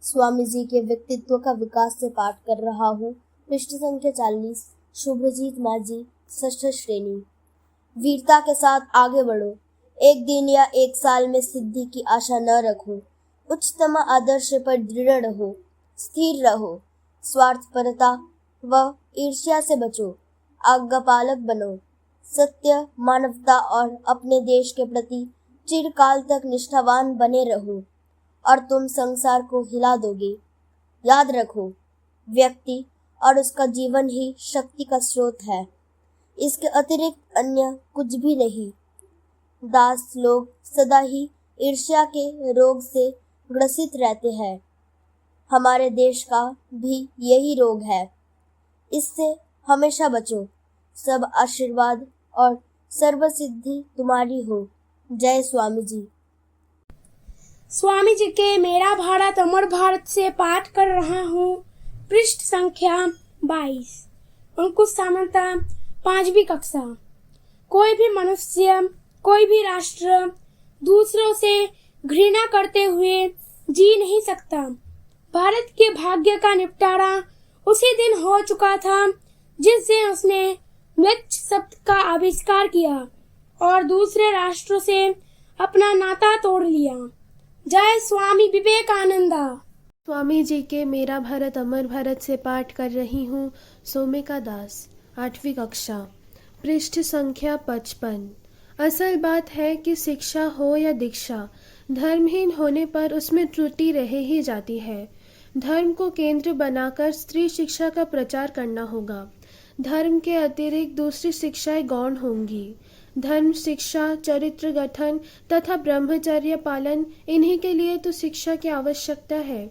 स्वामी जी के व्यक्तित्व का विकास से पाठ कर रहा हूँ। पृष्ठ संख्या 40। शुभ्रजीत माझी, षष्ठ श्रेणी। वीरता के साथ आगे बढ़ो। एक दिन या एक साल में सिद्धि की आशा न रखो। उच्चतम आदर्श पर दृढ़ रहो, स्थिर रहो। स्वार्थपरता व ईर्ष्या से बचो। आज्ञा पालक बनो। सत्य, मानवता और अपने देश के प्रति चिरकाल तक निष्ठावान बने रहो और तुम संसार को हिला दोगे। याद रखो, व्यक्ति और उसका जीवन ही शक्ति का स्रोत है, इसके अतिरिक्त अन्य कुछ भी नहीं। दास लोग सदा ही ईर्ष्या के रोग से ग्रसित रहते हैं। हमारे देश का भी यही रोग है, इससे हमेशा बचो। सब आशीर्वाद और सर्वसिद्धि तुम्हारी हो। जय स्वामी जी। स्वामी जी के मेरा भारत अमर भारत से पाठ कर रहा हूँ। पृष्ठ संख्या 22। अंकुश सामंता, 5वीं कक्षा। कोई भी मनुष्य, कोई भी राष्ट्र दूसरों से घृणा करते हुए जी नहीं सकता। भारत के भाग्य का निपटारा उसी दिन हो चुका था जिस दिन उसने म्लेच्छ शब्द का आविष्कार किया और दूसरे राष्ट्रों से अपना नाता तोड़ लिया। जय स्वामी विवेकानंदा। स्वामी जी के मेरा भारत अमर भारत से पाठ कर रही हूँ। सोमिका दास, 8वीं कक्षा। पृष्ठ संख्या 55। असल बात है कि शिक्षा हो या दीक्षा, धर्महीन होने पर उसमें त्रुटि रह ही जाती है। धर्म को केंद्र बनाकर स्त्री शिक्षा का प्रचार करना होगा। धर्म के अतिरिक्त दूसरी शिक्षाएं गौण होंगी। धर्म शिक्षा, चरित्र गठन तथा ब्रह्मचर्य पालन, इन्हीं के लिए तो शिक्षा की आवश्यकता है।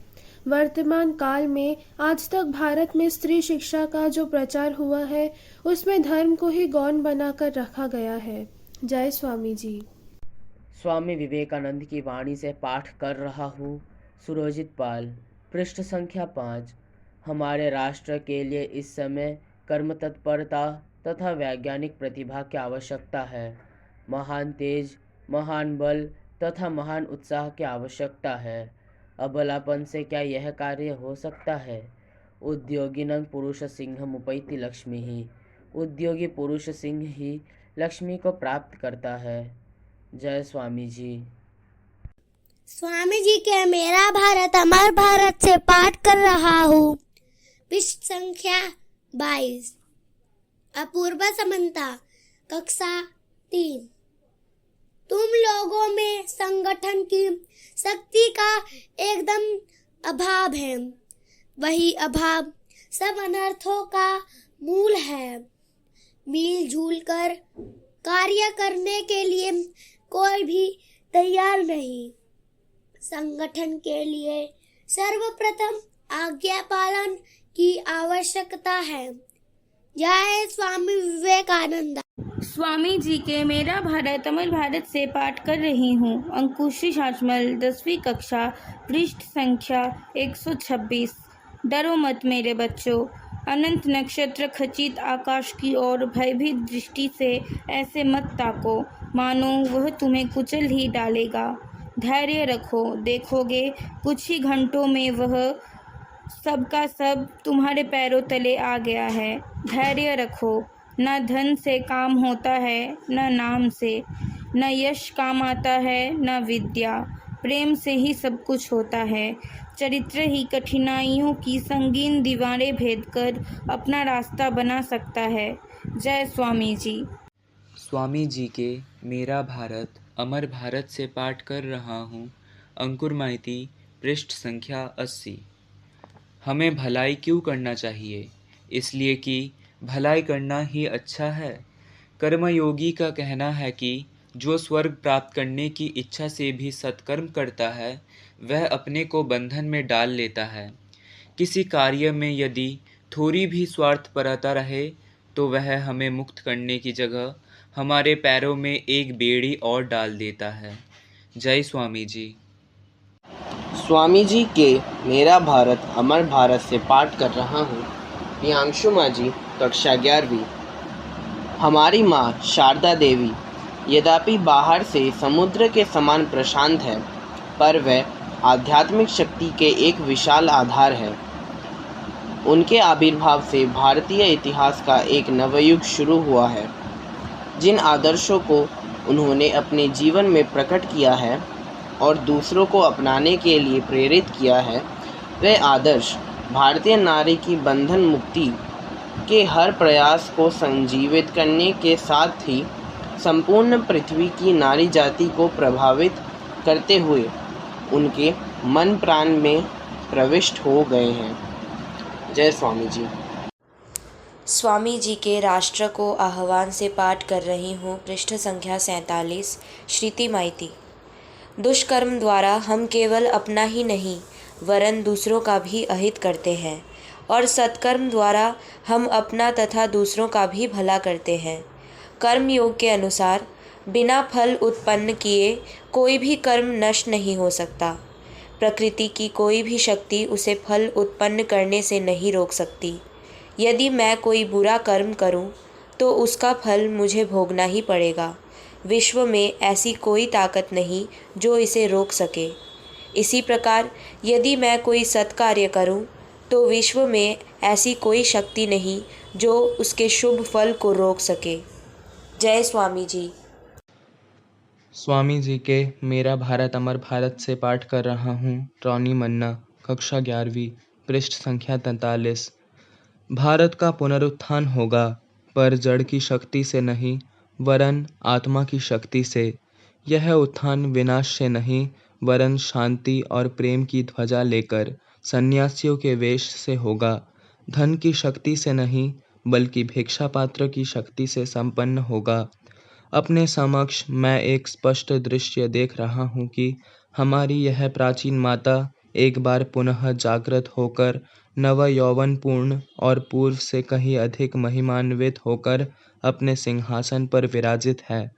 वर्तमान काल में आज तक भारत में स्त्री शिक्षा का जो प्रचार हुआ है उसमें धर्म को ही गौण बनाकर रखा गया है। जय स्वामी जी। स्वामी विवेकानंद की वाणी से पाठ कर रहा हूँ। सुरजित पाल, पृष्ठ संख्या 5। हमारे राष्ट्र के लिए इस समय कर्म तत्परता तथा वैज्ञानिक प्रतिभा की आवश्यकता है। महान तेज, महान बल तथा महान उत्साह की आवश्यकता है। अबलापन से क्या यह कार्य हो सकता है? उद्योगिनं पुरुष सिंह उपैति लक्ष्मी ही। उद्योगी पुरुष सिंह ही लक्ष्मी को प्राप्त करता है। जय स्वामी जी। स्वामी जी के मेरा भारत अमर भारत से पाठ कर रहा हूँ। पृष्ठ संख्या 22। अपूर्वा समंता, कक्षा 3। तुम लोगों में संगठन की शक्ति का एकदम अभाव है। वही अभाव सब अनर्थों का मूल है। मिलजुल कर कार्य करने के लिए कोई भी तैयार नहीं। संगठन के लिए सर्वप्रथम आज्ञा पालन की आवश्यकता है। जय स्वामी विवेकानंद। स्वामी जी के मेरा भारत अमर भारत से पाठ कर रही हूँ। अंकुशी शाजमल, 10वीं कक्षा। पृष्ठ संख्या 126। डरो मत मेरे बच्चों। अनंत नक्षत्र खचित आकाश की ओर भयभीत दृष्टि से ऐसे मत ताको मानो वह तुम्हें कुचल ही डालेगा। धैर्य रखो, देखोगे कुछ ही घंटों में वह सब का सब तुम्हारे पैरों तले आ गया है। धैर्य रखो। न धन से काम होता है, न नाम से, न यश काम आता है, न विद्या। प्रेम से ही सब कुछ होता है। चरित्र ही कठिनाइयों की संगीन दीवारें भेदकर अपना रास्ता बना सकता है। जय स्वामी जी। स्वामी जी के मेरा भारत अमर भारत से पाठ कर रहा हूँ। अंकुर माइती, पृष्ठ संख्या 80। हमें भलाई क्यों करना चाहिए? इसलिए कि भलाई करना ही अच्छा है। कर्मयोगी का कहना है कि जो स्वर्ग प्राप्त करने की इच्छा से भी सत्कर्म करता है वह अपने को बंधन में डाल लेता है। किसी कार्य में यदि थोड़ी भी स्वार्थपरता रहे तो वह हमें मुक्त करने की जगह हमारे पैरों में एक बेड़ी और डाल देता है। जय स्वामी जी। स्वामी जी के मेरा भारत अमर भारत से पाठ कर रहा हूँ। प्रियांशु माझी, कक्षा 11वीं। हमारी माँ शारदा देवी यद्यपि बाहर से समुद्र के समान प्रशांत है, पर वह आध्यात्मिक शक्ति के एक विशाल आधार है। उनके आविर्भाव से भारतीय इतिहास का एक नवयुग शुरू हुआ है। जिन आदर्शों को उन्होंने अपने जीवन में प्रकट किया है और दूसरों को अपनाने के लिए प्रेरित किया है, वह आदर्श भारतीय नारी की बंधन मुक्ति के हर प्रयास को संजीवित करने के साथ ही संपूर्ण पृथ्वी की नारी जाति को प्रभावित करते हुए उनके मन प्राण में प्रविष्ट हो गए हैं। जय स्वामी जी। स्वामी जी के राष्ट्र को आह्वान से पाठ कर रही हूँ। पृष्ठ संख्या 47। श्रुति माइती। दुष्कर्म द्वारा हम केवल अपना ही नहीं वरन दूसरों का भी अहित करते हैं और सत्कर्म द्वारा हम अपना तथा दूसरों का भी भला करते हैं। कर्म योग के अनुसार बिना फल उत्पन्न किए कोई भी कर्म नष्ट नहीं हो सकता। प्रकृति की कोई भी शक्ति उसे फल उत्पन्न करने से नहीं रोक सकती। यदि मैं कोई बुरा कर्म करूं, तो उसका फल मुझे भोगना ही पड़ेगा। विश्व में ऐसी कोई ताकत नहीं जो इसे रोक सके। इसी प्रकार यदि मैं कोई सत्कार्य करूं, तो विश्व में ऐसी कोई शक्ति नहीं जो उसके शुभ फल को रोक सके। जय स्वामी जी। स्वामी जी के मेरा भारत अमर भारत से पाठ कर रहा हूँ। ट्रॉनी मन्ना, कक्षा 11वीं, पृष्ठ संख्या 43। भारत का पुनरुत्थान होगा, पर जड़ की शक्ति से नहीं वरन आत्मा की शक्ति से। यह उत्थान विनाश से नहीं वरन शांति और प्रेम की ध्वजा लेकर सन्यासियों के वेश से होगा। धन की शक्ति से नहीं बल्कि भिक्षा पात्र की शक्ति से संपन्न होगा। अपने समक्ष मैं एक स्पष्ट दृश्य देख रहा हूँ कि हमारी यह प्राचीन माता एक बार पुनः जागृत होकर नव यौवनपूर्ण और पूर्व से कहीं अधिक महिमान्वित होकर अपने सिंहासन पर विराजित है।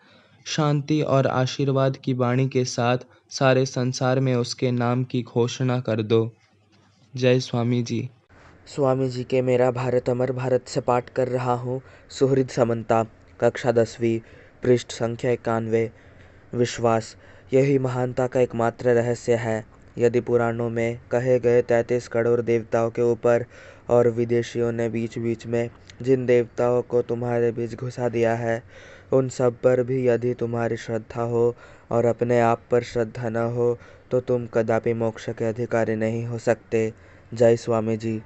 शांति और आशीर्वाद की वाणी के साथ सारे संसार में उसके नाम की घोषणा कर दो। जय स्वामी जी। स्वामी जी के मेरा भारत अमर भारत से पाठ कर रहा हूँ। सुहृद समन्ता, कक्षा 10वीं, पृष्ठ संख्या 91। विश्वास यही महानता का एकमात्र रहस्य है। यदि पुराणों में कहे गए 33 करोड़ देवताओं के ऊपर और विदेशियों ने बीच बीच में जिन देवताओं को तुम्हारे बीच घुसा दिया है, उन सब पर भी यदि तुम्हारी श्रद्धा हो और अपने आप पर श्रद्धा न हो, तो तुम कदापि मोक्ष के अधिकारी नहीं हो सकते। जय स्वामी जी।